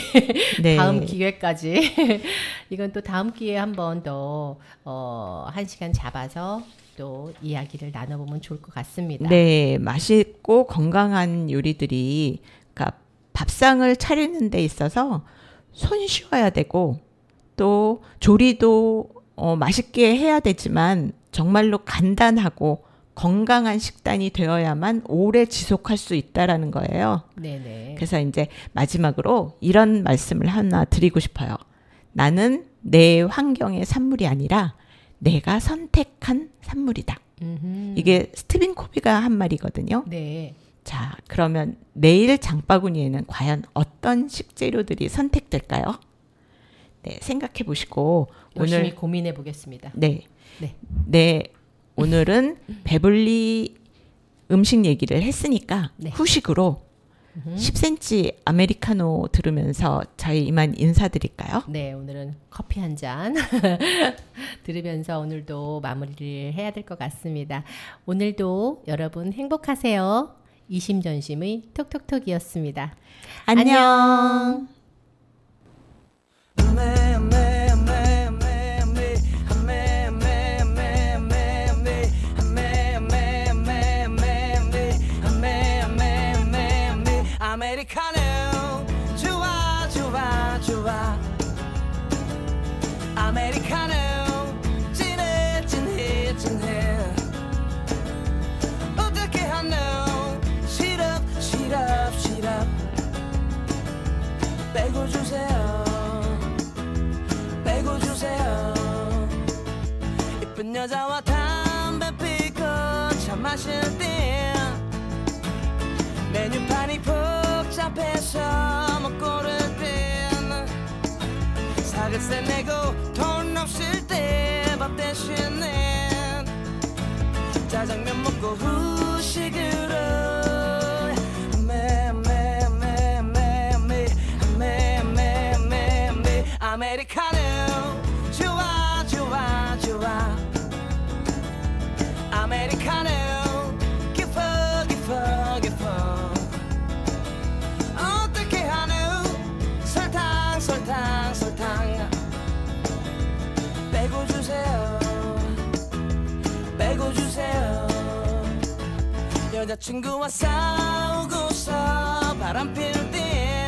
네. 다음 기회까지 이건 또 다음 기회에 한 번 더 1시간 잡아서 또 이야기를 나눠보면 좋을 것 같습니다. 네, 맛있고 건강한 요리들이 그러니까 밥상을 차리는 데 있어서 손 쉬어야 되고 또 조리도 맛있게 해야 되지만 정말로 간단하고 건강한 식단이 되어야만 오래 지속할 수 있다라는 거예요. 네네. 그래서 이제 마지막으로 이런 말씀을 하나 드리고 싶어요. 나는 내 환경의 산물이 아니라 내가 선택한 산물이다. 이게 스티븐 코비가 한 말이거든요. 네. 자, 그러면 내일 장바구니에는 과연 어떤 식재료들이 선택될까요? 네, 생각해 보시고 열심히 오늘 고민해 보겠습니다. 네. 네. 네. 오늘은 배불리 음식 얘기를 했으니까 네. 후식으로 10cm 아메리카노 들으면서 저희 이만 인사드릴까요? 네, 오늘은 커피 한 잔 들으면서 오늘도 마무리를 해야 될 것 같습니다. 오늘도 여러분 행복하세요. 이심전심의 톡톡톡이었습니다. 안녕. 아메리카노 좋아 좋아 좋아 아메리카노 진해 진해 진해 어떻게 하노 시럽 시럽 시럽 빼고 주세요 빼고 주세요 이쁜 여자와 담배 피고 차 마실 때 메뉴판이 복잡해서 못 고를 땐 사글세 내고 돈 없을 때 밥 대신에 짜장면 먹고 후식으로 아메리카노 좋아 좋아 좋아 아메리카노 깊어 깊어 깊어 어떻게 하노 설탕 설탕 설탕 빼고 주세요 빼고 주세요 여자친구와 싸우고서 바람 필 때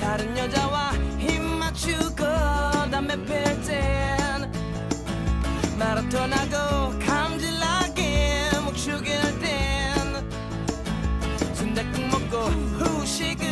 다른 여자와 힘 맞추고 담배 필 땐 마라톤하고 감질나게 목 죽일 땐 순댓국 먹고 후식을